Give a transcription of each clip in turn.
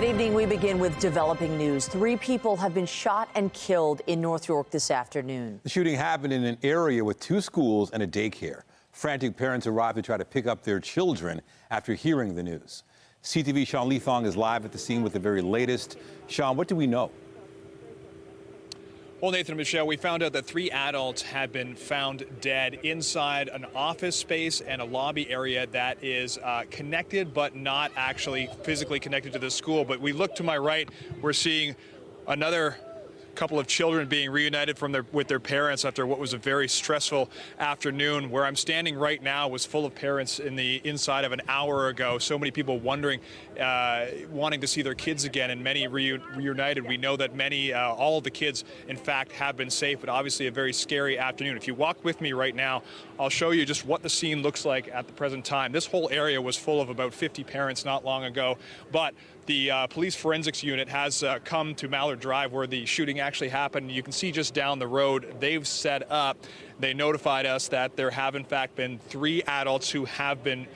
Good evening. We begin with developing news. 3 people have been shot and killed in North York this afternoon. The shooting happened in an area with 2 schools and a daycare. Frantic parents arrived to try to pick up their children after hearing the news. CTV Sean Lithong is live at the scene with the very latest. Sean, what do we know? Well, Nathan and Michelle, we found out that 3 adults had been found dead inside an office space and a lobby area that is connected but not actually physically connected to the school. But we look to my right, we're seeing another couple of children being reunited with their parents after what was a very stressful afternoon. Where I'm standing right now was full of parents in the inside of an hour ago. So many people wondering, wanting to see their kids again, and many reunited. We know that many, all of the kids, in fact, have been safe, but obviously a very scary afternoon. If you walk with me right now, I'll show you just what the scene looks like at the present time. This whole area was full of about 50 parents not long ago, but the police forensics unit has come to Mallard Drive where the shooting actually happened. You can see just down the road, they've set up. They notified us that there have in fact been 3 adults who have been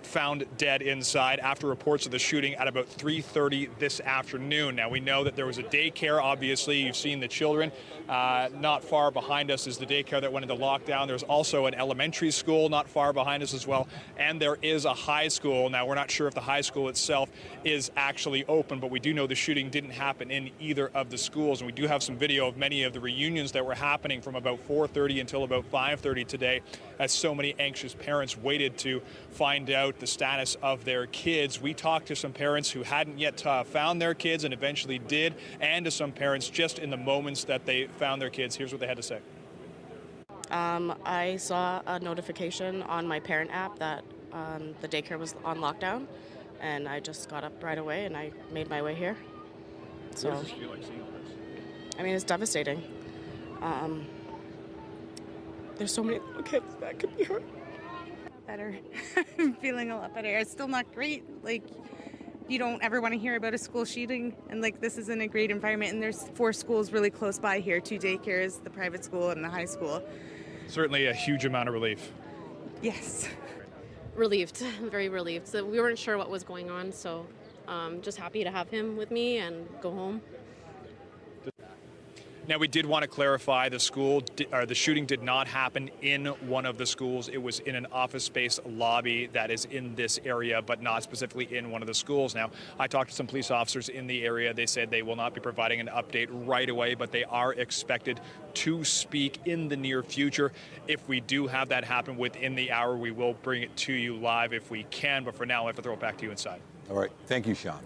found dead inside after reports of the shooting at about 3:30 this afternoon. Now, we know that there was a daycare. Obviously, you've seen the children. Not far behind us is the daycare that went into lockdown. There's also an elementary school not far behind us as well, and there is a high school. Now, we're not sure if the high school itself is actually open, but we do know the shooting didn't happen in either of the schools, and we do have some video of many of the reunions that were happening from about 4:30 until about 5:30 today, as so many anxious parents waited to find out the status of their kids. We talked to some parents who hadn't yet found their kids and eventually did, and to some parents just in the moments that they found their kids. Here's what they had to say. I saw a notification on my parent app that the daycare was on lockdown, and I just got up right away and I made my way here. So, What does this feel like seeing this? I mean, it's devastating. There's so many little kids that could be hurt. Better. I'm feeling a lot better. It's still not great. Like, you don't ever want to hear about a school shooting, and like, this isn't a great environment, and there's 4 schools really close by here, 2 daycares, the private school and the high school. Certainly a huge amount of relief. Yes. Relieved, very relieved. So we weren't sure what was going on, so just happy to have him with me and go home. Now, we did want to clarify the shooting did not happen in one of the schools. It was in an office space lobby that is in this area, but not specifically in one of the schools. Now, I talked to some police officers in the area. They said they will not be providing an update right away, but they are expected to speak in the near future. If we do have that happen within the hour, we will bring it to you live if we can. But for now, I have to throw it back to you inside. All right. Thank you, Sean.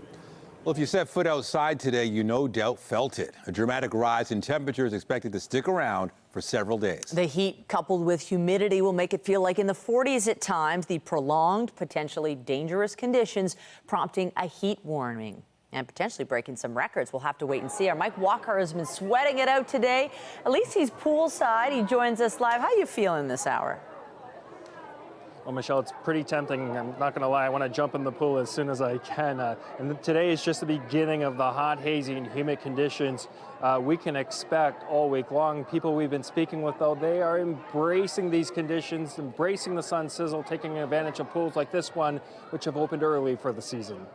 Well, if you set foot outside today, you no doubt felt it. A dramatic rise in temperature is expected to stick around for several days. The heat coupled with humidity will make it feel like in the 40s at times. The prolonged, potentially dangerous conditions prompting a heat warning and potentially breaking some records. We'll have to wait and see. Our Mike Walker has been sweating it out today. At least he's poolside. He joins us live. How are you feeling this hour? Well, Michelle, it's pretty tempting. I'm not going to lie. I want to jump in the pool as soon as I can. And today is just the beginning of the hot, hazy, and humid conditions we can expect all week long. People we've been speaking with, though, they are embracing these conditions, embracing the sun sizzle, taking advantage of pools like this one, which have opened early for the season.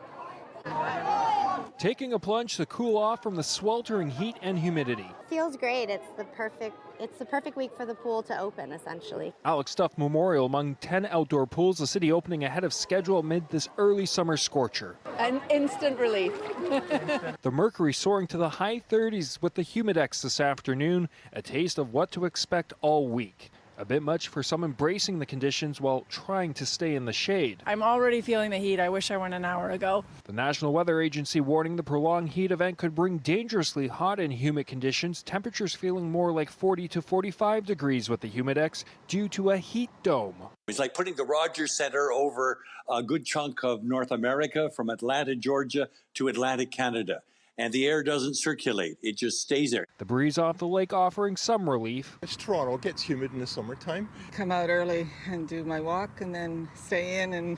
Taking a plunge to cool off from the sweltering heat and humidity. Feels great. It's the perfect week for the pool to open, essentially. Alex Duff Memorial among 10 outdoor pools, the city opening ahead of schedule amid this early summer scorcher. An instant relief. The mercury soaring to the high 30s with the humidex this afternoon, a taste of what to expect all week. A bit much for some embracing the conditions while trying to stay in the shade. I'm already feeling the heat. I wish I went an hour ago. The National Weather Agency warning the prolonged heat event could bring dangerously hot and humid conditions, temperatures feeling more like 40 to 45 degrees with the humidex due to a heat dome. It's like putting the Rogers Center over a good chunk of North America from Atlanta, Georgia to Atlantic Canada. And the air doesn't circulate. It just stays there. The breeze off the lake offering some relief. It's Toronto. It gets humid in the summertime. Come out early and do my walk and then stay in and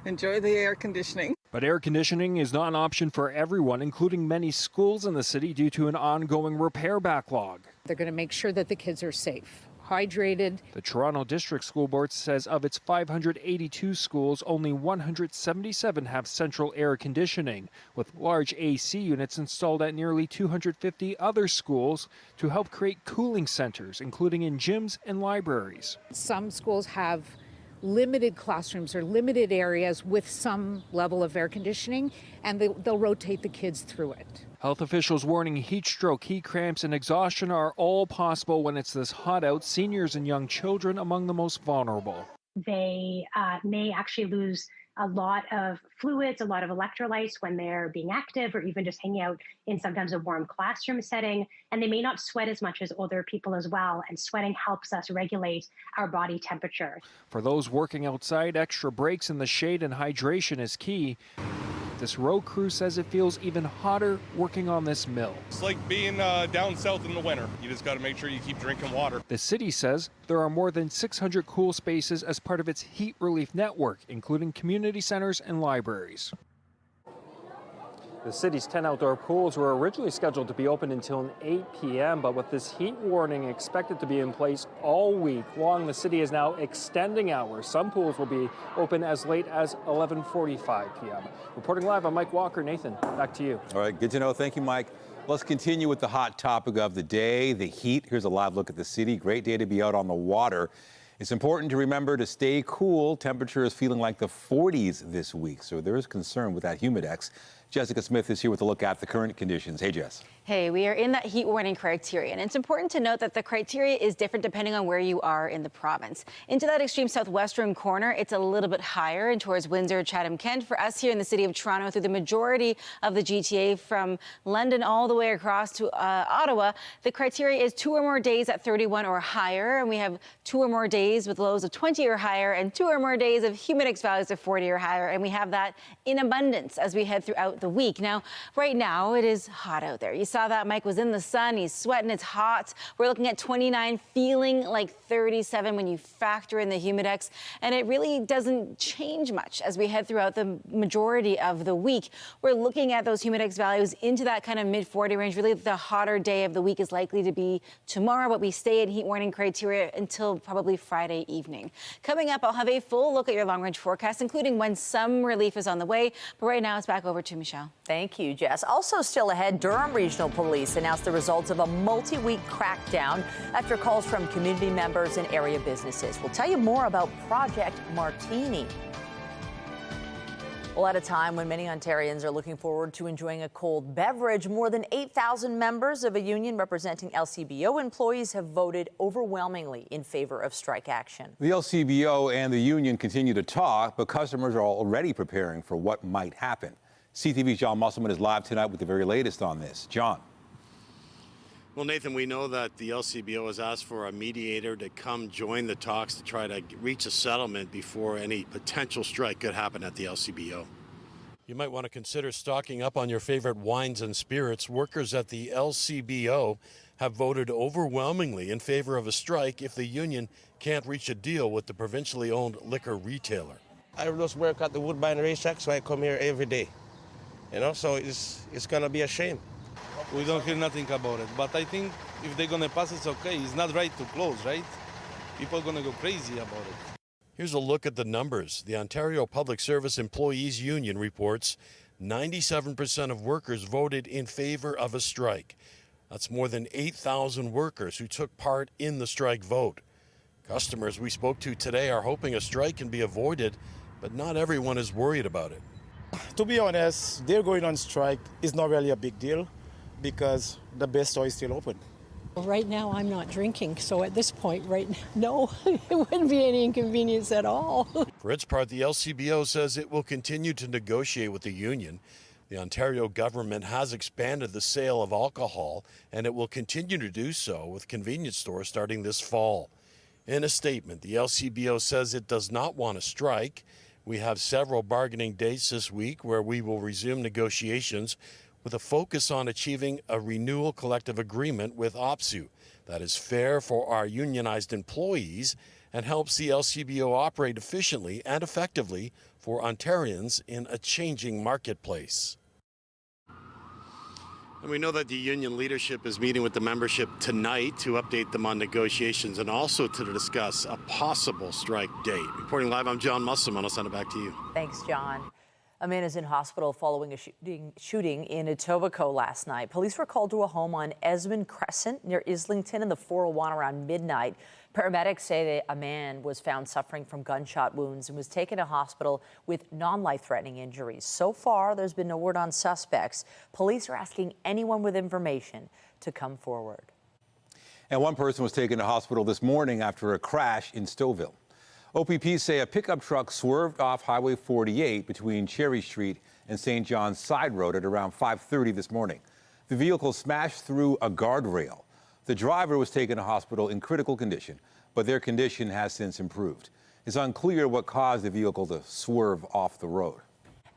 enjoy the air conditioning. But air conditioning is not an option for everyone, including many schools in the city due to an ongoing repair backlog. They're going to make sure that the kids are safe. hydrated. The Toronto District School Board says of its 582 schools, only 177 have central air conditioning, with large AC units installed at nearly 250 other schools to help create cooling centers, including in gyms and libraries. Some schools have limited classrooms or limited areas with some level of air conditioning, and they'll rotate the kids through it. Health officials warning heat stroke, heat cramps, and exhaustion are all possible when it's this hot out. Seniors and young children among the most vulnerable. They may actually lose a lot of fluids, a lot of electrolytes when they're being active or even just hanging out in sometimes a warm classroom setting. And they may not sweat as much as older people as well. And sweating helps us regulate our body temperature. For those working outside, extra breaks in the shade and hydration is key. This road crew says it feels even hotter working on this mill. It's like being down south in the winter. You just got to make sure you keep drinking water. The city says there are more than 600 cool spaces as part of its heat relief network, including community centers and libraries. The city's 10 outdoor pools were originally scheduled to be open until 8 p.m., but with this heat warning expected to be in place all week long, the city is now extending hours. Some pools will be open as late as 11:45 p.m. Reporting live, I'm Mike Walker. Nathan, back to you. All right, good to know. Thank you, Mike. Let's continue with the hot topic of the day, the heat. Here's a live look at the city. Great day to be out on the water. It's important to remember to stay cool. Temperature is feeling like the 40s this week, so there is concern with that humidex. Jessica Smith is here with a look at the current conditions. Hey, Jess. Hey, we are in that heat warning criteria, and it's important to note that the criteria is different depending on where you are in the province. Into that extreme southwestern corner, it's a little bit higher, and towards Windsor, Chatham-Kent. For us here in the city of Toronto, through the majority of the GTA, from London all the way across to Ottawa, the criteria is 2 or more days at 31 or higher, and we have 2 or more days with lows of 20 or higher, and 2 or more days of humidex values of 40 or higher, and we have that in abundance as we head throughout the week. Now, right now, it is hot out there. You saw that Mike was in the sun. He's sweating. It's hot. We're looking at 29, feeling like 37 when you factor in the humidex. And it really doesn't change much as we head throughout the majority of the week. We're looking at those humidex values into that kind of mid-40 range. Really, the hotter day of the week is likely to be tomorrow, but we stay in heat warning criteria until probably Friday evening. Coming up, I'll have a full look at your long-range forecast, including when some relief is on the way. But right now, it's back over to Michelle. Thank you, Jess. Also still ahead, Durham Regional Police announced the results of a multi-week crackdown after calls from community members and area businesses. We'll tell you more about Project Martini. Well, at a time when many Ontarians are looking forward to enjoying a cold beverage, more than 8,000 members of a union representing LCBO employees have voted overwhelmingly in favor of strike action. The LCBO and the union continue to talk, but customers are already preparing for what might happen. CTV's John Musselman is live tonight with the very latest on this. John. Well, Nathan, we know that the LCBO has asked for a mediator to come join the talks to try to reach a settlement before any potential strike could happen at the LCBO. You might want to consider stocking up on your favorite wines and spirits. Workers at the LCBO have voted overwhelmingly in favor of a strike if the union can't reach a deal with the provincially owned liquor retailer. I just work at the Woodbine racetrack, so I come here every day. You know, so it's going to be a shame. We don't hear nothing about it, but I think if they're going to pass, it's okay. It's not right to close, right? People are going to go crazy about it. Here's a look at the numbers. The Ontario Public Service Employees Union reports 97% of workers voted in favor of a strike. That's more than 8,000 workers who took part in the strike vote. Customers we spoke to today are hoping a strike can be avoided, but not everyone is worried about it. To be honest, they're going on strike is not really a big deal because the best store is still open. Right now, I'm not drinking, so at this point, right now, no, it wouldn't be any inconvenience at all. For its part, the LCBO says it will continue to negotiate with the union. The Ontario government has expanded the sale of alcohol, and it will continue to do so with convenience stores starting this fall. In a statement, the LCBO says it does not want to strike. We have several bargaining dates this week where we will resume negotiations with a focus on achieving a renewal collective agreement with OPSU that is fair for our unionized employees and helps the LCBO operate efficiently and effectively for Ontarians in a changing marketplace. And we know that the union leadership is meeting with the membership tonight to update them on negotiations and also to discuss a possible strike date. Reporting live, I'm John Musselman. I'll send it back to you. Thanks, John. A man is in hospital following a shooting in Etobicoke last night. Police were called to a home on Esmond Crescent near Islington and the 401 around midnight. Paramedics say that a man was found suffering from gunshot wounds and was taken to hospital with non-life-threatening injuries. So far, there's been no word on suspects. Police are asking anyone with information to come forward. And one person was taken to hospital this morning after a crash in Stouffville. OPP say a pickup truck swerved off Highway 48 between Cherry Street and St. John's Side Road at around 5:30 this morning. The vehicle smashed through a guardrail. The driver was taken to hospital in critical condition, but their condition has since improved. It's unclear what caused the vehicle to swerve off the road.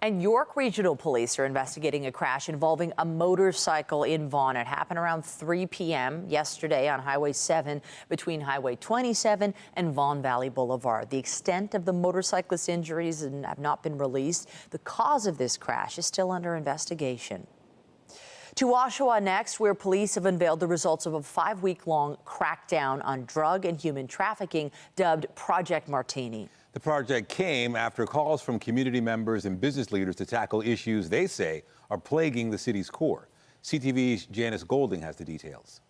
And York Regional Police are investigating a crash involving a motorcycle in Vaughan. It happened around 3 p.m. yesterday on Highway 7 between Highway 27 and Vaughan Valley Boulevard. The extent of the motorcyclist's injuries have not been released. The cause of this crash is still under investigation. To Oshawa next, where police have unveiled the results of a 5-week-long crackdown on drug and human trafficking dubbed Project Martini. The project came after calls from community members and business leaders to tackle issues they say are plaguing the city's core. CTV's Janice Golding has the details.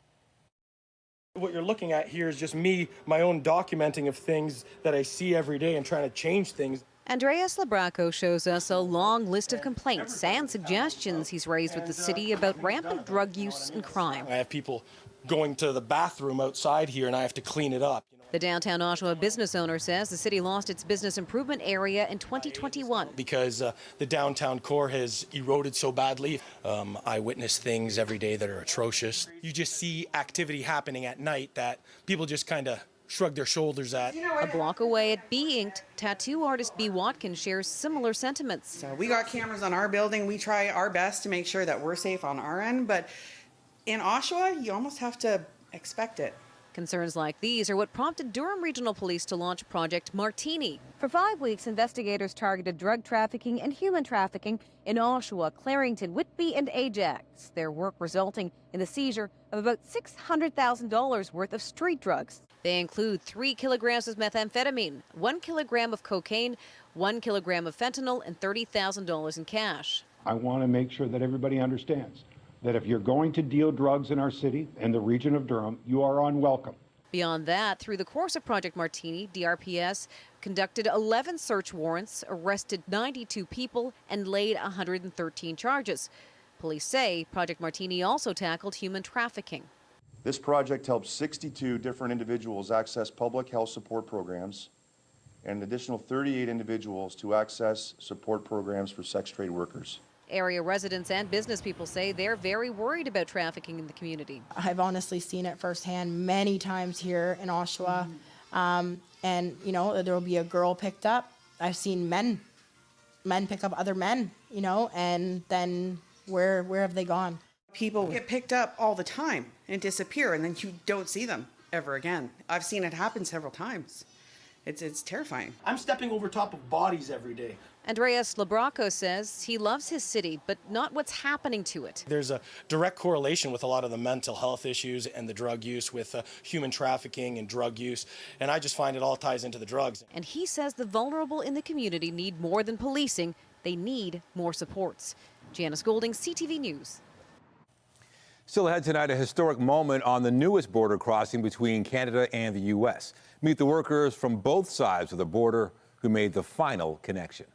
What you're looking at here is just me, my own documenting of things that I see every day and trying to change things. Andreas Labraco shows us a long list of complaints and suggestions he's raised with the city about rampant drug use and crime. I have people going to the bathroom outside here and I have to clean it up. The downtown Oshawa business owner says the city lost its business improvement area in 2021. Because the downtown core has eroded so badly. I witness things every day that are atrocious. You just see activity happening at night that people just kind of shrug their shoulders at. A block away at B Inked, tattoo artist B. Watkins shares similar sentiments. So we got cameras on our building. We try our best to make sure that we're safe on our end. But in Oshawa, you almost have to expect it. Concerns like these are what prompted Durham Regional Police to launch Project Martini. For 5 weeks, investigators targeted drug trafficking and human trafficking in Oshawa, Clarington, Whitby, and Ajax. Their work resulting in the seizure of about $600,000 worth of street drugs. They include 3 kilograms of methamphetamine, 1 kilogram of cocaine, 1 kilogram of fentanyl, and $30,000 in cash. I want to make sure that everybody understands that if you're going to deal drugs in our city and the region of Durham, you are unwelcome. Beyond that, through the course of Project Martini, DRPS conducted 11 search warrants, arrested 92 people, and laid 113 charges. Police say Project Martini also tackled human trafficking. This project helped 62 different individuals access public health support programs and an additional 38 individuals to access support programs for sex trade workers. Area residents and business people say they're very worried about trafficking in the community. I've honestly seen it firsthand many times here in Oshawa. And, you know, there will be a girl picked up. I've seen men pick up other men, you know, and then where have they gone? People get picked up all the time and disappear, and then you don't see them ever again. I've seen it happen several times. It's terrifying. I'm stepping over top of bodies every day. Andreas Labraco says he loves his city, but not what's happening to it. There's a direct correlation with a lot of the mental health issues and the drug use with human trafficking and drug use. And I just find it all ties into the drugs. And he says the vulnerable in the community need more than policing. They need more supports. Janice Golding, CTV News. Still ahead tonight, a historic moment on the newest border crossing between Canada and the U.S. Meet the workers from both sides of the border who made the final connection.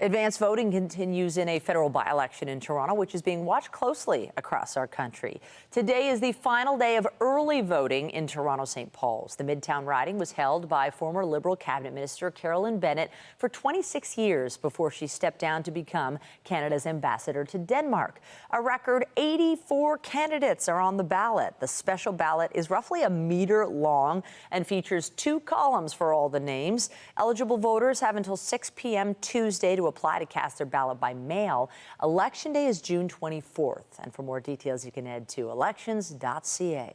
Advanced voting continues in a federal by-election in Toronto, which is being watched closely across our country. Today is the final day of early voting in Toronto St. Paul's. The Midtown riding was held by former Liberal Cabinet Minister Carolyn Bennett for 26 years before she stepped down to become Canada's ambassador to Denmark. A record 84 candidates are on the ballot. The special ballot is roughly a meter long and features 2 columns for all the names. Eligible voters have until 6 p.m. Tuesday to apply to cast their ballot by mail. Election Day is June 24th. And for more details, you can head to elections.ca.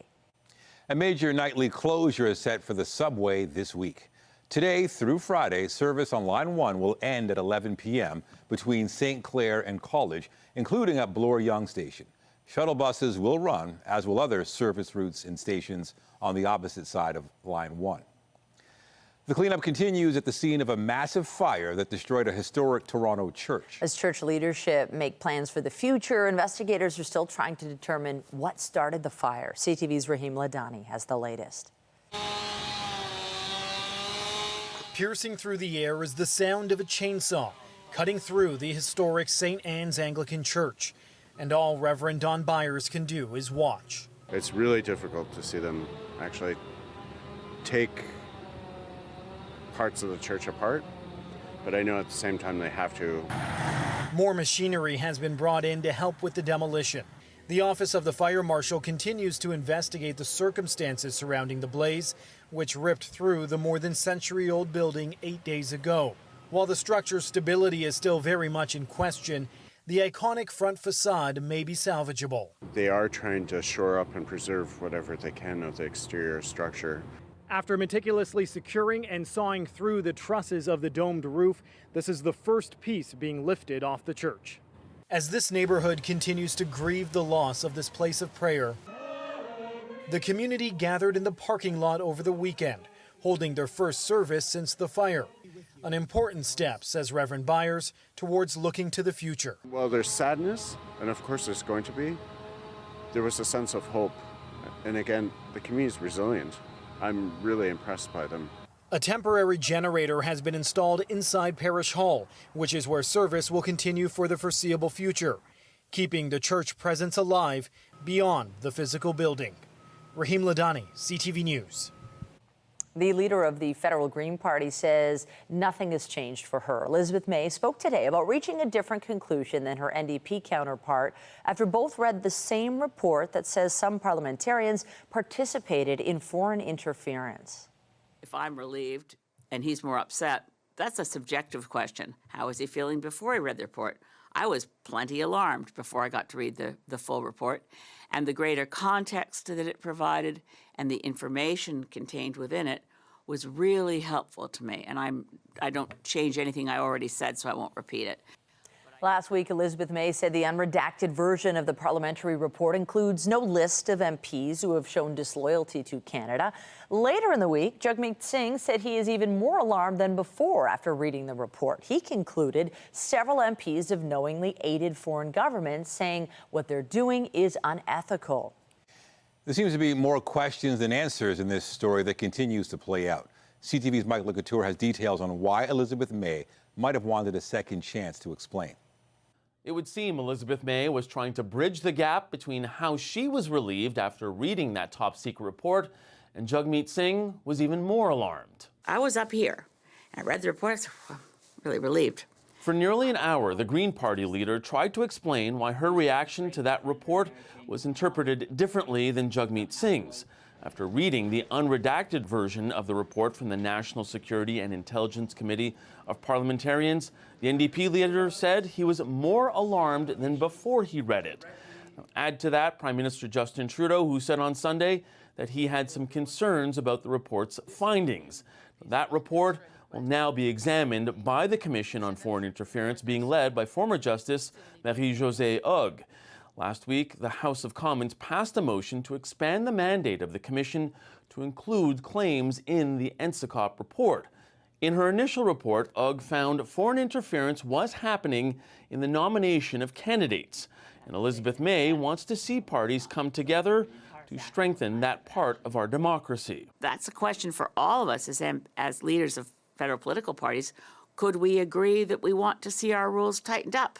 A major nightly closure is set for the subway this week. Today through Friday, service on Line 1 will end at 11 p.m. between St. Clair and College, including at Bloor Yonge Station. Shuttle buses will run, as will other service routes and stations on the opposite side of Line 1. The cleanup continues at the scene of a massive fire that destroyed a historic Toronto church. As church leadership make plans for the future, investigators are still trying to determine what started the fire. CTV's Rahim Ladani has the latest. Piercing through the air is the sound of a chainsaw cutting through the historic St. Anne's Anglican Church. And all Reverend Don Byers can do is watch. It's really difficult to see them actually take parts of the church apart, but I know at the same time they have to. More machinery has been brought in to help with the demolition. The Office of the Fire Marshal continues to investigate the circumstances surrounding the blaze, which ripped through the more than century-old building 8 days ago. While the structure's stability is still very much in question, the iconic front facade may be salvageable. They are trying to shore up and preserve whatever they can of the exterior structure. After meticulously securing and sawing through the trusses of the domed roof, this is the first piece being lifted off the church. As this neighborhood continues to grieve the loss of this place of prayer, the community gathered in the parking lot over the weekend, holding their first service since the fire. An important step, says Reverend Byers, towards looking to the future. Well, there's sadness, and of course there's going to be. There was a sense of hope, and again, the community is resilient. I'm really impressed by them. A temporary generator has been installed inside Parish Hall, which is where service will continue for the foreseeable future, keeping the church presence alive beyond the physical building. Rahim Ladani, CTV News. The leader of the federal Green Party says nothing has changed for her. Elizabeth May spoke today about reaching a different conclusion than her NDP counterpart after both read the same report that says some parliamentarians participated in foreign interference. If I'm relieved and he's more upset, that's a subjective question. How was he feeling before he read the report? I was plenty alarmed before I got to read the full report. And the greater context that it provided and the information contained within it was really helpful to me. And I don't change anything I already said, so I won't repeat it. Last week, Elizabeth May said the unredacted version of the parliamentary report includes no list of MPs who have shown disloyalty to Canada. Later in the week, Jagmeet Singh said he is even more alarmed than before after reading the report. He concluded several MPs have knowingly aided foreign governments, saying what they're doing is unethical. There seems to be more questions than answers in this story that continues to play out. CTV's Mike LeCouture has details on why Elizabeth May might have wanted a second chance to explain. It would seem Elizabeth May was trying to bridge the gap between how she was relieved after reading that top-secret report, and Jagmeet Singh was even more alarmed. I was up here, and I read the report, I was really relieved. For nearly an hour, the Green Party leader tried to explain why her reaction to that report was interpreted differently than Jagmeet Singh's. After reading the unredacted version of the report from the National Security and Intelligence Committee of Parliamentarians, the NDP leader said he was more alarmed than before he read it. Now, add to that Prime Minister Justin Trudeau, who said on Sunday that he had some concerns about the report's findings. That report will now be examined by the Commission on Foreign Interference, being led by former Justice Marie-Josée Hogg. Last week, the House of Commons passed a motion to expand the mandate of the Commission to include claims in the NSICOP report. In her initial report, Hogg found foreign interference was happening in the nomination of candidates, and Elizabeth May wants to see parties come together to strengthen that part of our democracy. That's a question for all of us as leaders of federal political parties. Could we agree that we want to see our rules tightened up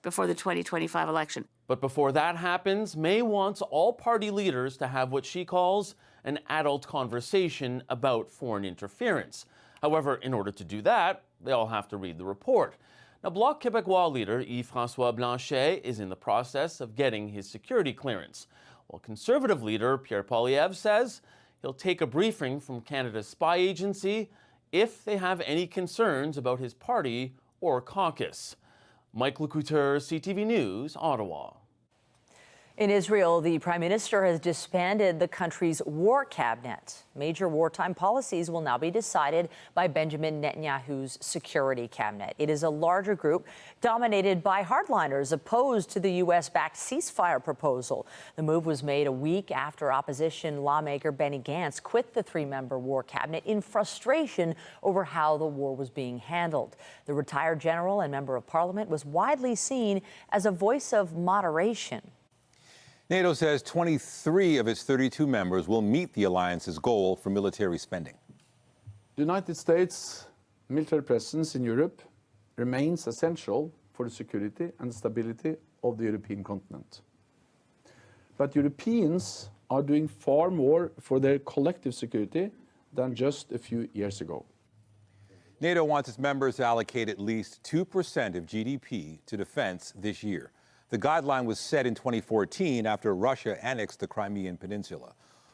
before the 2025 election? But before that happens, May wants all party leaders to have what she calls an adult conversation about foreign interference. However, in order to do that, they all have to read the report. Now, Bloc Québécois leader Yves-François Blanchet is in the process of getting his security clearance, while Conservative leader Pierre Poilievre says he'll take a briefing from Canada's spy agency if they have any concerns about his party or caucus. Mike LeCouture, CTV News, Ottawa. In Israel, the prime minister has disbanded the country's war cabinet. Major wartime policies will now be decided by Benjamin Netanyahu's security cabinet. It is a larger group dominated by hardliners opposed to the U.S.-backed ceasefire proposal. The move was made a week after opposition lawmaker Benny Gantz quit the three-member war cabinet in frustration over how the war was being handled. The retired general and member of parliament was widely seen as a voice of moderation. NATO says 23 of its 32 members will meet the alliance's goal for military spending. The United States' military presence in Europe remains essential for the security and stability of the European continent. But Europeans are doing far more for their collective security than just a few years ago. NATO wants its members to allocate at least 2% of GDP to defense this year. The guideline was set in 2014 after Russia annexed the Crimean Peninsula.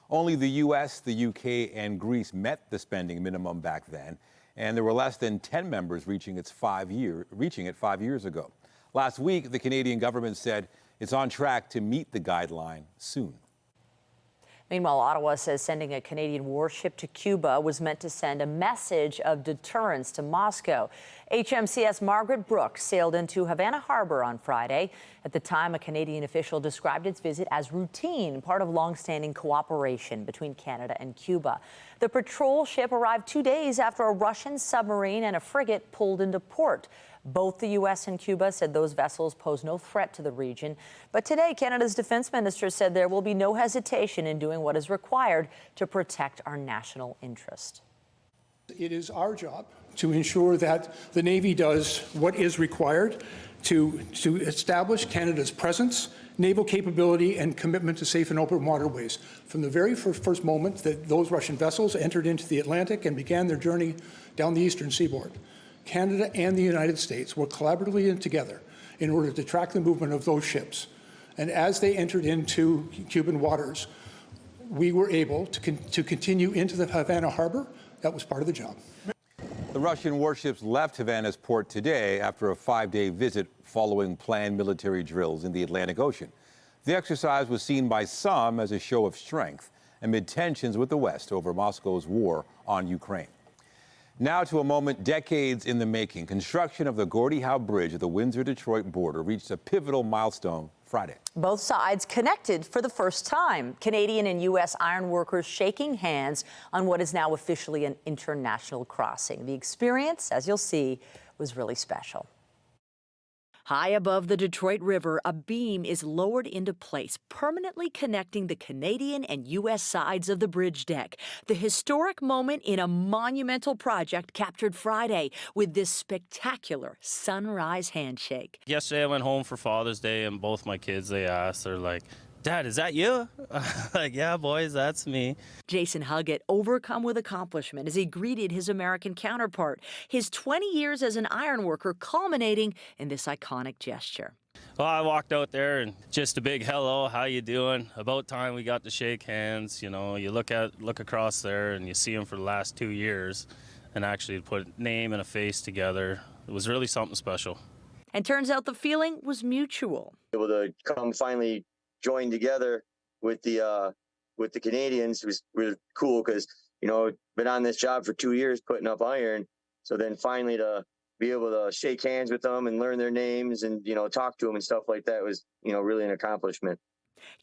Only the U.S., the U.K., and Greece met the spending minimum back then, and there were less than 10 members reaching it 5 years ago. Last week, the Canadian government said it's on track to meet the guideline soon. Meanwhile, Ottawa says sending a Canadian warship to Cuba was meant to send a message of deterrence to Moscow. HMCS Margaret Brooks sailed into Havana Harbor on Friday. At the time, a Canadian official described its visit as routine, part of long-standing cooperation between Canada and Cuba. The patrol ship arrived 2 days after a Russian submarine and a frigate pulled into port. Both the U.S. and Cuba said those vessels pose no threat to the region. But today, Canada's defense minister said there will be no hesitation in doing what is required to protect our national interest. It is our job to ensure that the Navy does what is required to establish Canada's presence, naval capability, and commitment to safe and open waterways. From the very first moment that those Russian vessels entered into the Atlantic and began their journey down the eastern seaboard, Canada and the United States worked collaboratively together in order to track the movement of those ships. And as they entered into Cuban waters, we were able to continue into the Havana Harbor. That was part of the job. The Russian warships left Havana's port today after a 5-day visit following planned military drills in the Atlantic Ocean. The exercise was seen by some as a show of strength amid tensions with the West over Moscow's war on Ukraine. Now to a moment decades in the making. Construction of the Gordie Howe Bridge at the Windsor-Detroit border reached a pivotal milestone Friday. Both sides connected for the first time. Canadian and U.S. iron workers shaking hands on what is now officially an international crossing. The experience, as you'll see, was really special. High above the Detroit River, a beam is lowered into place, permanently connecting the Canadian and U.S. sides of the bridge deck. The historic moment in a monumental project captured Friday with this spectacular sunrise handshake. Yesterday I went home for Father's Day and both my kids, they're like, "Dad, is that you?" Like, "Yeah, boys, that's me." Jason Huggett overcome with accomplishment as he greeted his American counterpart. His 20 years as an iron worker culminating in this iconic gesture. Well, I walked out there and just a big hello, how you doing? About time we got to shake hands. You know, you look across there and you see him for the last 2 years, and actually put a name and a face together. It was really something special. And turns out the feeling was mutual. Able to come finally join together with the Canadians was really cool because, you know, been on this job for 2 years putting up iron. So then finally to be able to shake hands with them and learn their names and, you know, talk to them and stuff like that was, you know, really an accomplishment.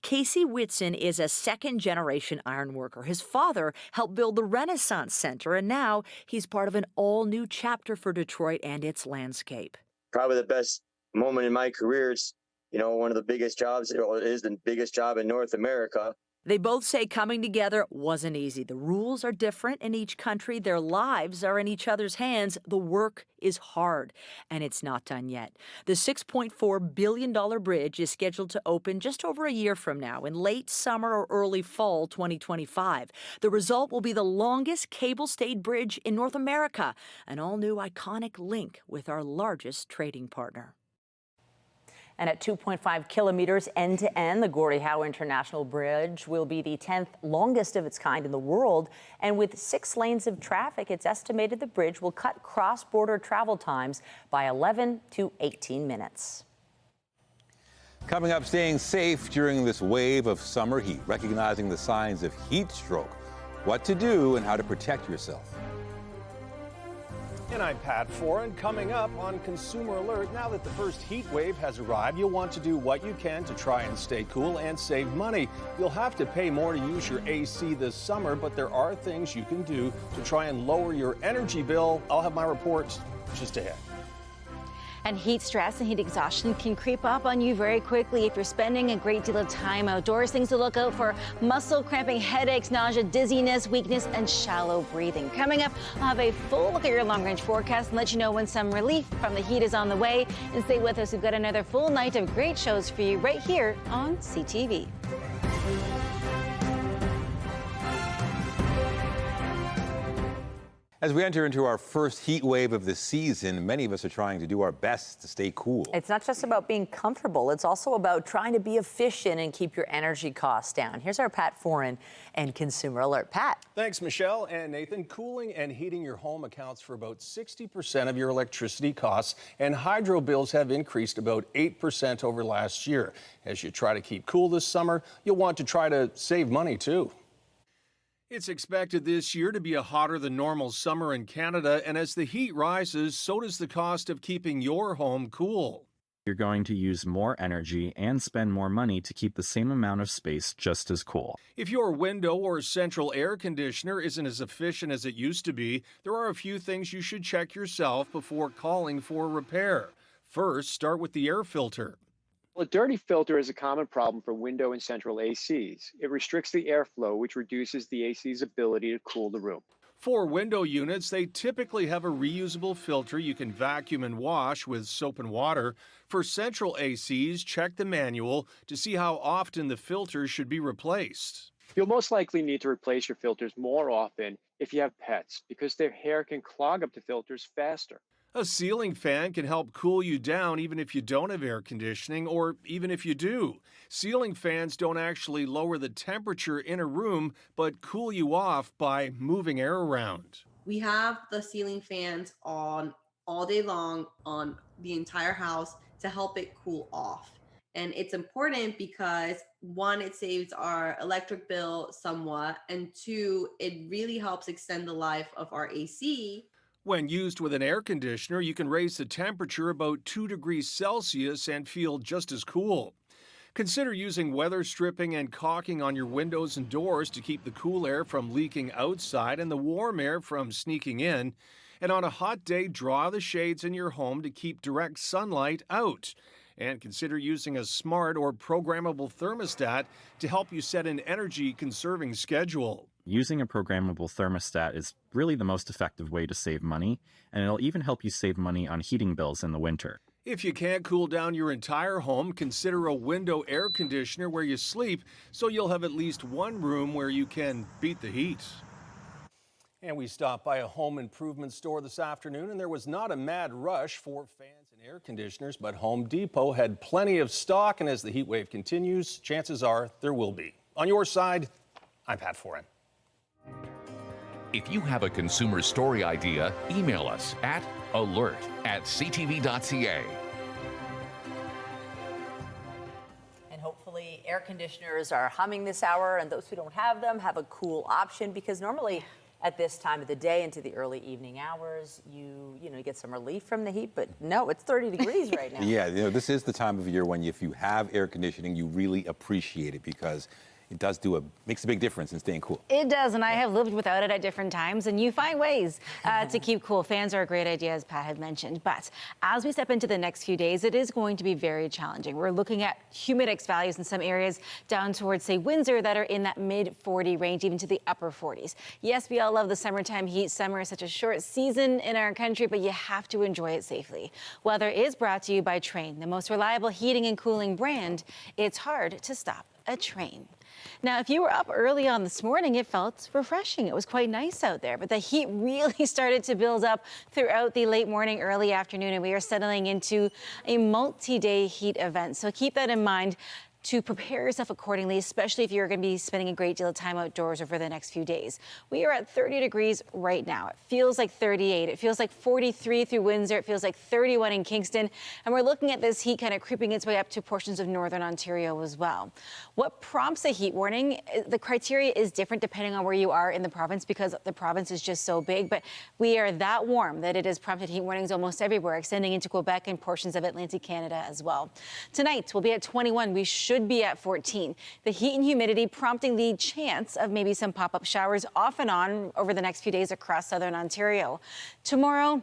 Casey Whitson is a second-generation iron worker. His father helped build the Renaissance Center, and now he's part of an all-new chapter for Detroit and its landscape. Probably the best moment in my career. It's, you know, one of the biggest jobs, it is the biggest job in North America. They both say coming together wasn't easy. The rules are different in each country. Their lives are in each other's hands. The work is hard, and it's not done yet. The $6.4 billion bridge is scheduled to open just over a year from now, in late summer or early fall 2025. The result will be the longest cable-stayed bridge in North America, an all-new iconic link with our largest trading partner. And at 2.5 kilometers end-to-end, the Gordie Howe International Bridge will be the 10th longest of its kind in the world. And with 6 lanes of traffic, it's estimated the bridge will cut cross-border travel times by 11 to 18 minutes. Coming up, staying safe during this wave of summer heat, recognizing the signs of heat stroke, what to do and how to protect yourself. And I'm Pat Foran. Coming up on Consumer Alert, now that the first heat wave has arrived, you'll want to do what you can to try and stay cool and save money. You'll have to pay more to use your AC this summer, but there are things you can do to try and lower your energy bill. I'll have my report just ahead. And heat stress and heat exhaustion can creep up on you very quickly if you're spending a great deal of time outdoors. Things to look out for: muscle cramping, headaches, nausea, dizziness, weakness, and shallow breathing. Coming up, I'll have a full look at your long-range forecast and let you know when some relief from the heat is on the way. And stay with us. We've got another full night of great shows for you right here on CTV. As we enter into our first heat wave of the season, many of us are trying to do our best to stay cool. It's not just about being comfortable. It's also about trying to be efficient and keep your energy costs down. Here's our Pat Foran and Consumer Alert. Pat. Thanks, Michelle and Nathan. Cooling and heating your home accounts for about 60% of your electricity costs, and hydro bills have increased about 8% over last year. As you try to keep cool this summer, you'll want to try to save money too. It's expected this year to be a hotter than normal summer in Canada, and as the heat rises, so does the cost of keeping your home cool. You're going to use more energy and spend more money to keep the same amount of space just as cool. If your window or central air conditioner isn't as efficient as it used to be, there are a few things you should check yourself before calling for repair. First, start with the air filter. Well, a dirty filter is a common problem for window and central ACs. It restricts the airflow, which reduces the AC's ability to cool the room. For window units, they typically have a reusable filter you can vacuum and wash with soap and water. For central ACs, check the manual to see how often the filters should be replaced. You'll most likely need to replace your filters more often if you have pets, because their hair can clog up the filters faster. A ceiling fan can help cool you down even if you don't have air conditioning, or even if you do. Ceiling fans don't actually lower the temperature in a room, but cool you off by moving air around. We have the ceiling fans on all day long on the entire house to help it cool off. And it's important because, one, it saves our electric bill somewhat, and two, it really helps extend the life of our AC. When used with an air conditioner, you can raise the temperature about 2 degrees Celsius and feel just as cool. Consider using weather stripping and caulking on your windows and doors to keep the cool air from leaking outside and the warm air from sneaking in. And on a hot day, draw the shades in your home to keep direct sunlight out. And consider using a smart or programmable thermostat to help you set an energy-conserving schedule. Using a programmable thermostat is really the most effective way to save money, and it'll even help you save money on heating bills in the winter. If you can't cool down your entire home, consider a window air conditioner where you sleep, so you'll have at least one room where you can beat the heat. And we stopped by a home improvement store this afternoon, and there was not a mad rush for fans and air conditioners, but Home Depot had plenty of stock, and as the heat wave continues, chances are there will be. On your side, I'm Pat Foran. If you have a consumer story idea, email us at alert@ctv.ca. And hopefully air conditioners are humming this hour, and those who don't have them have a cool option, because normally at this time of the day into the early evening hours, you get some relief from the heat, but no, it's 30 degrees right now. Yeah, this is the time of year when if you have air conditioning, you really appreciate it, because it does makes a big difference in staying cool. It does, and I have lived without it at different times, and you find ways to keep cool. Fans are a great idea, as Pat had mentioned, but as we step into the next few days, it is going to be very challenging. We're looking at humidex values in some areas down towards, say, Windsor, that are in that mid-40 range, even to the upper 40s. Yes, we all love the summertime heat. Summer is such a short season in our country, but you have to enjoy it safely. Weather is brought to you by Trane, the most reliable heating and cooling brand. It's hard to stop a train. Now, if you were up early on this morning, it felt refreshing. It was quite nice out there, but the heat really started to build up throughout the late morning, early afternoon, and we are settling into a multi-day heat event. So keep that in mind. to prepare yourself accordingly, especially if you're going to be spending a great deal of time outdoors over the next few days. We are at 30 degrees right now. It feels like 38. It feels like 43 through Windsor. It feels like 31 in Kingston. And we're looking at this heat kind of creeping its way up to portions of northern Ontario as well. What prompts a heat warning? The criteria is different depending on where you are in the province because the province is just so big. But we are that warm that it has prompted heat warnings almost everywhere, extending into Quebec and portions of Atlantic Canada as well. Tonight, we'll be at 21. We should be at 14. The heat and humidity prompting the chance of maybe some pop-up showers off and on over the next few days across southern Ontario. Tomorrow,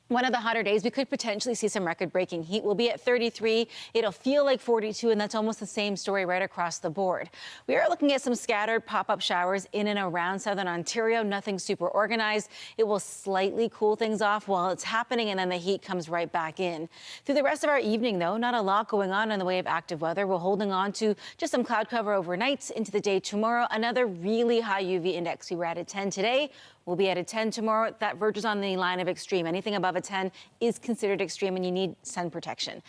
one of the hotter days, we could potentially see some record-breaking heat. We'll be at 33. It'll feel like 42, and that's almost the same story right across the board. We are looking at some scattered pop-up showers in and around southern Ontario. Nothing super organized. It will slightly cool things off while it's happening, and then the heat comes right back in. Through the rest of our evening, though, not a lot going on in the way of active weather. We're holding on to just some cloud cover overnight into the day tomorrow. Another really high UV index. We were at a 10 today. We'll be at a 10 tomorrow. That verges on the line of extreme. Anything above a 10 is considered extreme, and you need sun protection.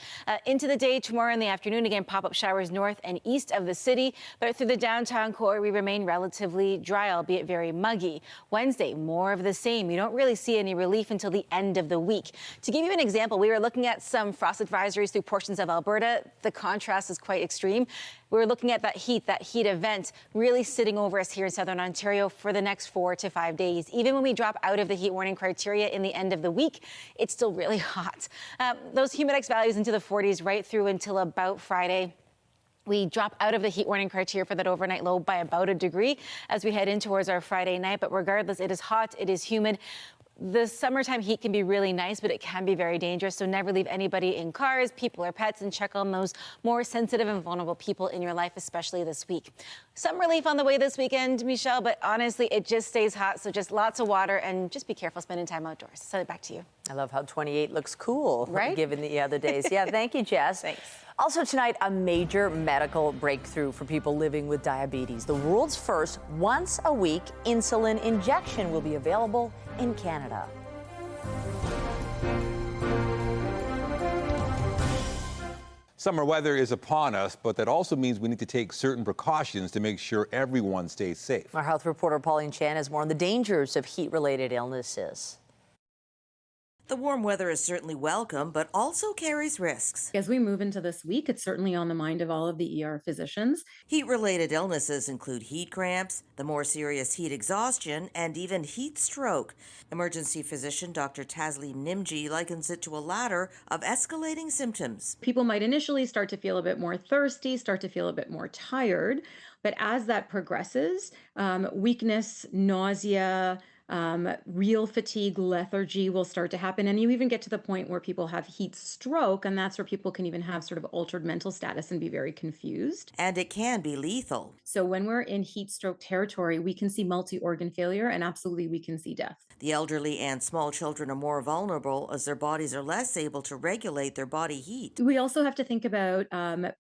Into the day tomorrow in the afternoon, again, pop-up showers north and east of the city. But through the downtown core, we remain relatively dry, albeit very muggy. Wednesday, more of the same. You don't really see any relief until the end of the week. To give you an example, we were looking at some frost advisories through portions of Alberta. The contrast is quite extreme. We're looking at that heat event really sitting over us here in southern Ontario for the next 4 to 5 days. Even when we drop out of the heat warning criteria in the end of the week, it's still really hot. Those humidex values into the 40s right through until about Friday. We drop out of the heat warning criteria for that overnight low by about a degree as we head in towards our Friday night. But regardless, it is hot, it is humid. The summertime heat can be really nice, but it can be very dangerous. So never leave anybody in cars, people or pets, and check on those more sensitive and vulnerable people in your life, especially this week. Some relief on the way this weekend, Michelle, but honestly, it just stays hot. So just lots of water and just be careful spending time outdoors. Send it back to you. I love how 28 looks cool, right? Given the other days. Yeah, thank you, Jess. Thanks. Also tonight, a major medical breakthrough for people living with diabetes. The world's first once-a-week insulin injection will be available in Canada. Summer weather is upon us, but that also means we need to take certain precautions to make sure everyone stays safe. Our health reporter Pauline Chan has more on the dangers of heat-related illnesses. The warm weather is certainly welcome, but also carries risks. As we move into this week, it's certainly on the mind of all of the ER physicians. Heat-related illnesses include heat cramps, the more serious heat exhaustion, and even heat stroke. Emergency physician Dr. Tasleem Nimji likens it to a ladder of escalating symptoms. People might initially start to feel a bit more thirsty, start to feel a bit more tired, but as that progresses, weakness, nausea, real fatigue, lethargy will start to happen. And you even get to the point where people have heat stroke, and that's where people can even have sort of altered mental status and be very confused. And it can be lethal. So when we're in heat stroke territory, we can see multi-organ failure, and absolutely we can see death. The elderly and small children are more vulnerable as their bodies are less able to regulate their body heat. We also have to think about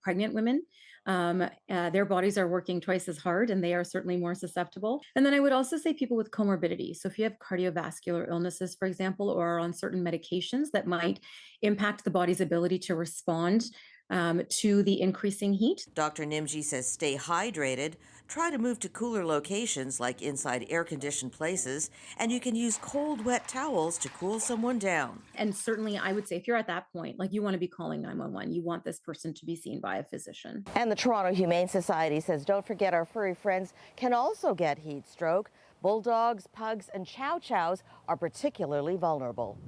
pregnant women. Their bodies are working twice as hard, and they are certainly more susceptible. And then I would also say people with comorbidities. So if you have cardiovascular illnesses, for example, or are on certain medications that might impact the body's ability to respond to the increasing heat. Dr. Nimji says stay hydrated, try to move to cooler locations like inside air-conditioned places, and you can use cold, wet towels to cool someone down. And certainly I would say if you're at that point, like you want to be calling 911, you want this person to be seen by a physician. And the Toronto Humane Society says don't forget our furry friends can also get heat stroke. Bulldogs, pugs, and chow chows are particularly vulnerable.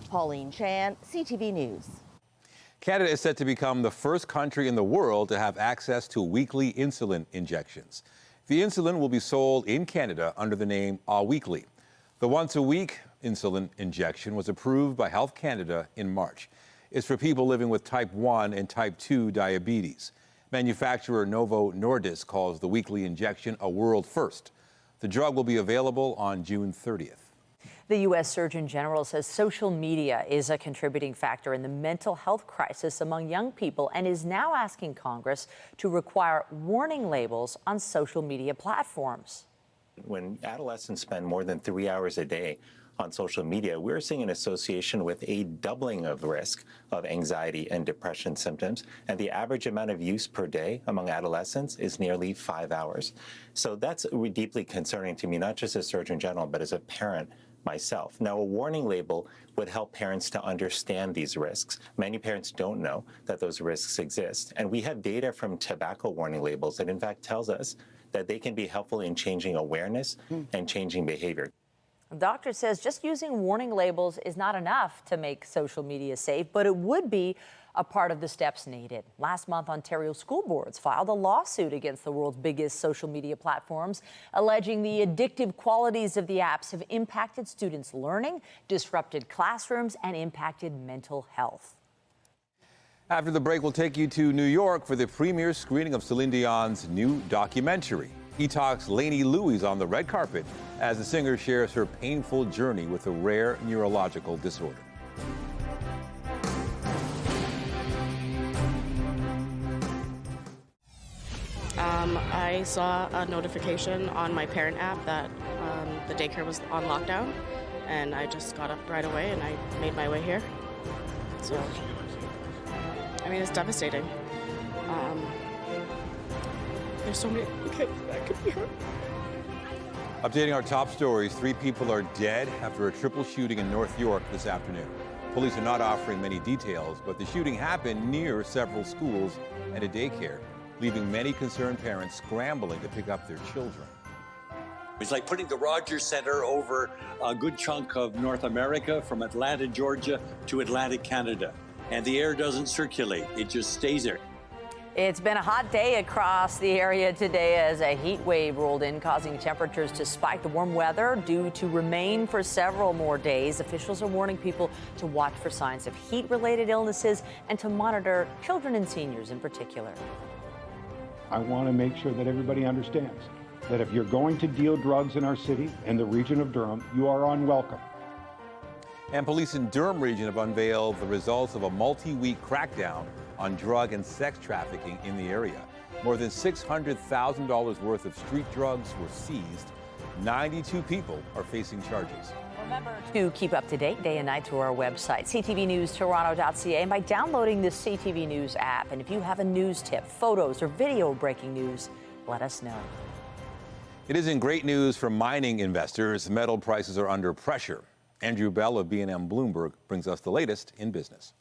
Pauline Chan, CTV News. Canada is set to become the first country in the world to have access to weekly insulin injections. The insulin will be sold in Canada under the name Weekly. The once-a-week insulin injection was approved by Health Canada in March. It's for people living with type 1 and type 2 diabetes. Manufacturer Novo Nordisk calls the weekly injection a world first. The drug will be available on June 30th. The U.S. Surgeon General says social media is a contributing factor in the mental health crisis among young people and is now asking Congress to require warning labels on social media platforms. When adolescents spend more than 3 hours a day on social media, we're seeing an association with a doubling of risk of anxiety and depression symptoms. And the average amount of use per day among adolescents is nearly 5 hours. So that's deeply concerning to me, not just as Surgeon General, but as a parent myself. Now, a warning label would help parents to understand these risks. Many parents don't know that those risks exist. And we have data from tobacco warning labels that in fact tells us that they can be helpful in changing awareness and changing behavior. The doctor says just using warning labels is not enough to make social media safe, but it would be a part of the steps needed. Last month, Ontario school boards filed a lawsuit against the world's biggest social media platforms, alleging the addictive qualities of the apps have impacted students' learning, disrupted classrooms, and impacted mental health. After the break, we'll take you to New York for the premiere screening of Celine Dion's new documentary. E-Talk's Lainey Louise on the red carpet as the singer shares her painful journey with a rare neurological disorder. I saw a notification on my parent app that the daycare was on lockdown, and I just got up right away and I made my way here. So, I mean, it's devastating. There's so many kids that could be hurt. Updating our top stories, 3 people are dead after a triple shooting in North York this afternoon. Police are not offering many details, but the shooting happened near several schools and a daycare, leaving many concerned parents scrambling to pick up their children. It's like putting the Rogers Center over a good chunk of North America, from Atlanta, Georgia to Atlantic Canada. And the air doesn't circulate, it just stays there. It's been a hot day across the area today as a heat wave rolled in, causing temperatures to spike. The warm weather due to remain for several more days. Officials are warning people to watch for signs of heat-related illnesses and to monitor children and seniors in particular. I want to make sure that everybody understands that if you're going to deal drugs in our city and the region of Durham, you are unwelcome. And police in Durham region have unveiled the results of a multi-week crackdown on drug and sex trafficking in the area. More than $600,000 worth of street drugs were seized. 92 people are facing charges. Remember to keep up to date day and night through our website, ctvnewstoronto.ca, and by downloading the CTV News app. And if you have a news tip, photos, or video breaking news, let us know. It isn't great news for mining investors. Metal prices are under pressure. Andrew Bell of B&M Bloomberg brings us the latest in business.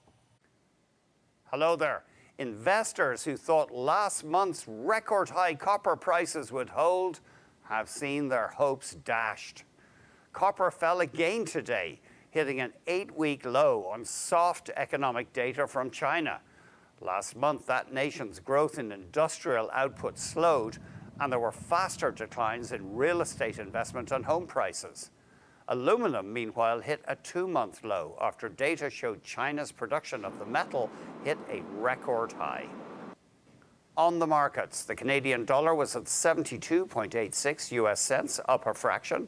Hello there. Investors who thought last month's record high copper prices would hold have seen their hopes dashed. Copper fell again today, hitting an 8-week low on soft economic data from China. Last month, that nation's growth in industrial output slowed, and there were faster declines in real estate investment and home prices. Aluminum, meanwhile, hit a 2-month low after data showed China's production of the metal hit a record high. On the markets, the Canadian dollar was at 72.86 US cents, up a fraction.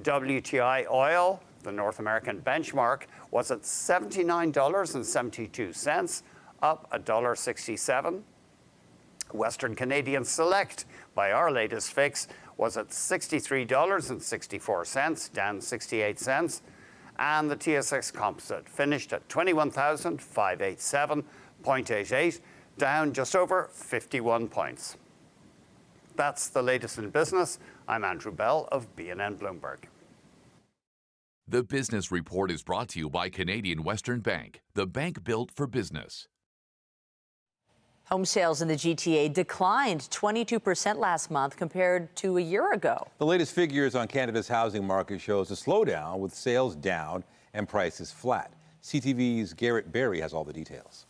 WTI oil, the North American benchmark, was at $79.72, up $1.67. Western Canadian Select, by our latest fix, was at $63.64, down 68 cents. And the TSX Composite finished at 21,587.88, down just over 51 points. That's the latest in business. I'm Andrew Bell of B&N Bloomberg. The Business Report is brought to you by Canadian Western Bank, the bank built for business. Home sales in the GTA declined 22% last month compared to a year ago. The latest figures on Canada's housing market shows a slowdown, with sales down and prices flat. CTV's Garrett Berry has all the details.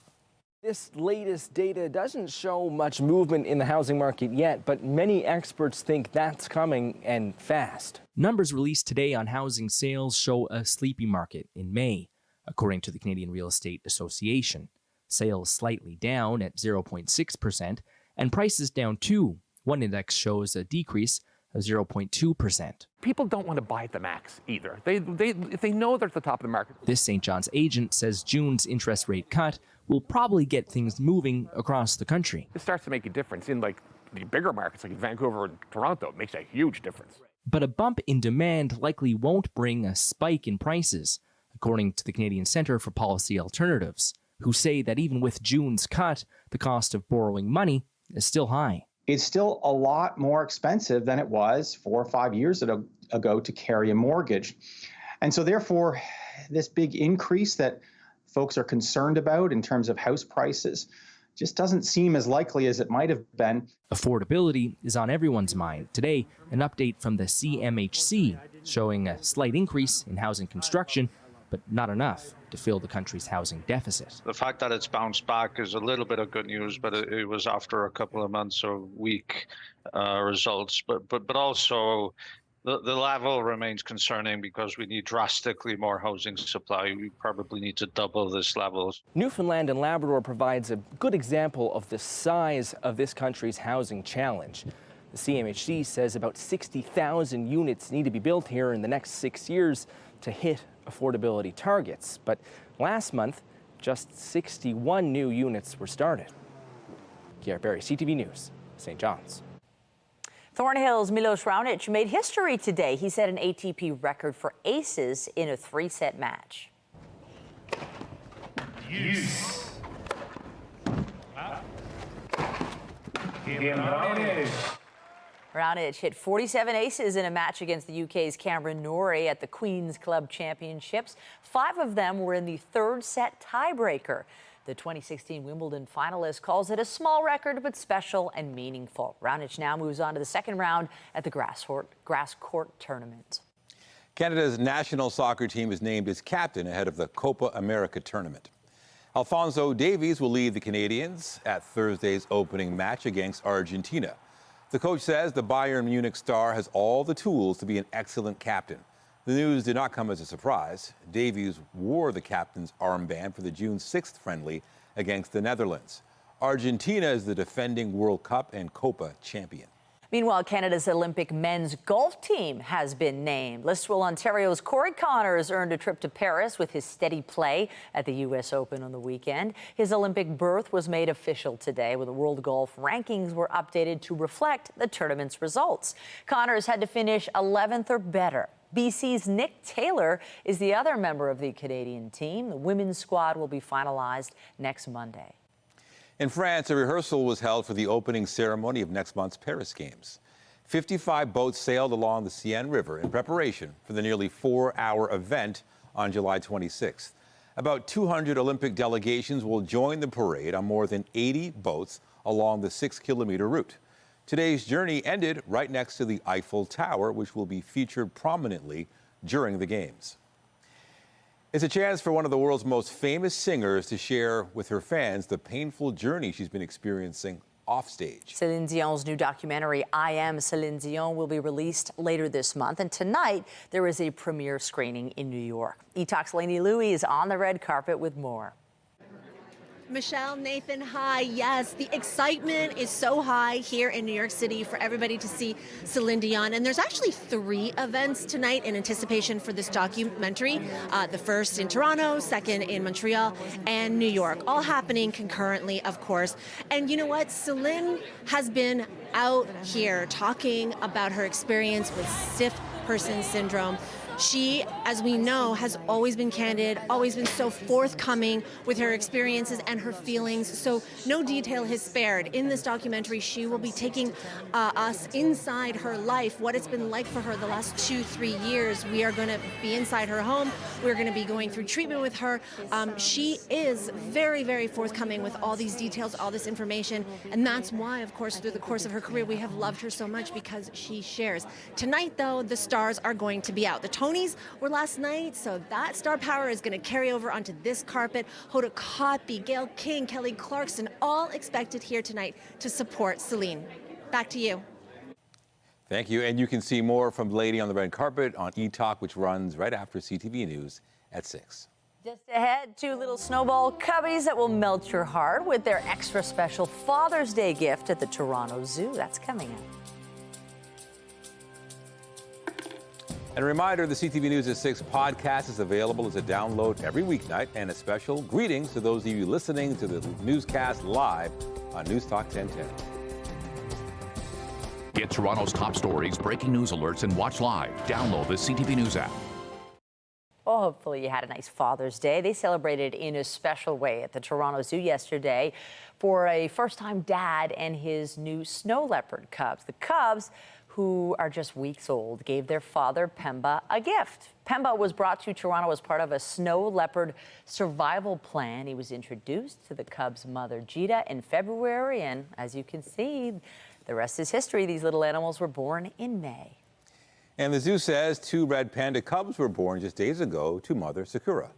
This latest data doesn't show much movement in the housing market yet, but many experts think that's coming, and fast. Numbers released today on housing sales show a sleepy market in May, according to the Canadian Real Estate Association. Sales slightly down at 0.6%, and prices down too. One index shows a decrease of 0.2%. People don't want to buy at the max either. If they know they're at the top of the market. This St. John's agent says June's interest rate cut will probably get things moving across the country. It starts to make a difference in like the bigger markets like Vancouver and Toronto. It makes a huge difference. But a bump in demand likely won't bring a spike in prices, according to the Canadian Centre for Policy Alternatives, who say that even with June's cut, the cost of borrowing money is still high. It's still a lot more expensive than it was 4 or 5 years ago to carry a mortgage. And so therefore, this big increase that folks are concerned about in terms of house prices just doesn't seem as likely as it might have been. Affordability is on everyone's mind. Today, an update from the CMHC showing a slight increase in housing construction, but not enough to fill the country's housing deficit. The fact that it's bounced back is a little bit of good news, but it was after a couple of months of weak results. But also the level remains concerning because we need drastically more housing supply. We probably need to double this level. Newfoundland and Labrador provides a good example of the size of this country's housing challenge. The CMHC says about 60,000 units need to be built here in the next 6 years to hit affordability targets. But last month, just 61 new units were started. Garrett Berry, CTV News, St. John's. Thornhill's Milos Raonic made history today. He set an ATP record for aces in a 3-set match. Use. Raonic hit 47 aces in a match against the UK's Cameron Norrie at the Queen's Club Championships. 5 of them were in the 3rd set tiebreaker. The 2016 Wimbledon finalist calls it a small record, but special and meaningful. Raonic now moves on to the 2nd round at the grass court tournament. Canada's national soccer team is named as captain ahead of the Copa America tournament. Alphonso Davies will lead the Canadians at Thursday's opening match against Argentina. The coach says the Bayern Munich star has all the tools to be an excellent captain. The news did not come as a surprise. Davies wore the captain's armband for the June 6th friendly against the Netherlands. Argentina is the defending World Cup and Copa champion. Meanwhile, Canada's Olympic men's golf team has been named. Listowel, Ontario's Corey Connors earned a trip to Paris with his steady play at the U.S. Open on the weekend. His Olympic berth was made official today when the World Golf Rankings were updated to reflect the tournament's results. Connors had to finish 11th or better. BC's Nick Taylor is the other member of the Canadian team. The women's squad will be finalized next Monday. In France, a rehearsal was held for the opening ceremony of next month's Paris Games. 55 boats sailed along the Seine River in preparation for the nearly 4-hour event on July 26th. About 200 Olympic delegations will join the parade on more than 80 boats along the 6-kilometer route. Today's journey ended right next to the Eiffel Tower, which will be featured prominently during the Games. It's a chance for one of the world's most famous singers to share with her fans the painful journey she's been experiencing offstage. Celine Dion's new documentary, I Am Celine Dion, will be released later this month. And tonight, there is a premiere screening in New York. E-Talk's Lainey Louie is on the red carpet with more. Michelle, Nathan, hi. Yes, the excitement is so high here in New York City for everybody to see Celine Dion. And there's actually 3 events tonight in anticipation for this documentary. The first in Toronto, second in Montreal, and New York, all happening concurrently, of course. And you know what? Celine has been out here talking about her experience with stiff person syndrome. She, as we know, has always been candid, always been so forthcoming with her experiences and her feelings. So no detail is spared. In this documentary, she will be taking us inside her life, what it's been like for her the last 2-3 years. We are going to be inside her home. We're going to be going through treatment with her. She is very, very forthcoming with all these details, all this information. And that's why, of course, through the course of her career, we have loved her so much because she shares. Tonight, though, the stars are going to be out. The Tonys were last night, so that star power is going to carry over onto this carpet. Hoda Kotb, Gayle King, Kelly Clarkson, all expected here tonight to support Celine. Back to you. Thank you. And you can see more from Lady on the Red Carpet on E-Talk, which runs right after CTV News at 6. Just ahead, 2 little snowball cubbies that will melt your heart with their extra special Father's Day gift at the Toronto Zoo. That's coming up. And a reminder, the CTV News at 6 podcast is available as a download every weeknight, and a special greetings to those of you listening to the newscast live on News Talk 1010. Get Toronto's top stories, breaking news alerts, and watch live. Download the CTV News app. Well, hopefully you had a nice Father's Day. They celebrated in a special way at the Toronto Zoo yesterday for a first-time dad and his new snow leopard cubs. The cubs, who are just weeks old, gave their father, Pemba, a gift. Pemba was brought to Toronto as part of a snow leopard survival plan. He was introduced to the cubs' mother, Jita, in February, and as you can see, the rest is history. These little animals were born in May. And the zoo says 2 red panda cubs were born just days ago to mother Sakura.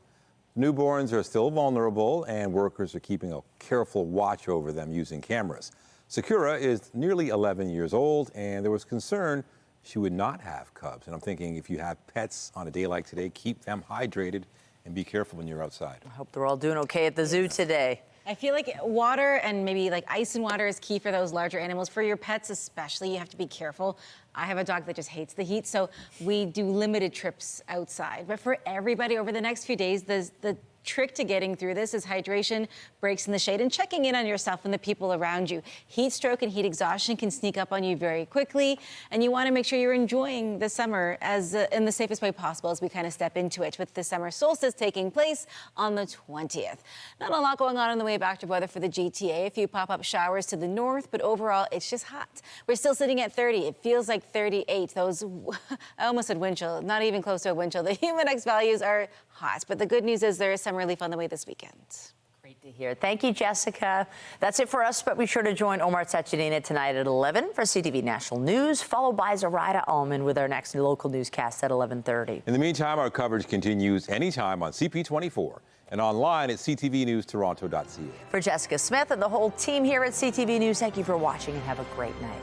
Newborns are still vulnerable, and workers are keeping a careful watch over them using cameras. Sakura is nearly 11 years old, and there was concern she would not have cubs. And I'm thinking, if you have pets on a day like today, keep them hydrated and be careful when you're outside. I hope they're all doing okay at the zoo today. I feel like water and maybe like ice and water is key for those larger animals. For your pets especially, you have to be careful. I have a dog that just hates the heat, so we do limited trips outside. But for everybody over the next few days, the trick to getting through this is hydration, breaks in the shade, and checking in on yourself and the people around you. Heat stroke and heat exhaustion can sneak up on you very quickly, and you want to make sure you're enjoying the summer as in the safest way possible as we kind of step into it, with the summer solstice taking place on the 20th. Not a lot going on the way back to weather for the GTA. A few pop-up showers to the north, but overall it's just hot. We're still sitting at 30. It feels like 38. Those, I almost said wind chill, not even close to a wind chill. The humidex values are hot, but the good news is there is some relief on the way this weekend. Great to hear. Thank you, Jessica. That's it for us, but be sure to join Omar Tsachadina tonight at 11 for CTV National News, followed by Zoraida Allman with our next local newscast at 11:30. In the meantime, our coverage continues anytime on CP24 and online at ctvnewstoronto.ca. For Jessica Smith and the whole team here at CTV News, thank you for watching and have a great night.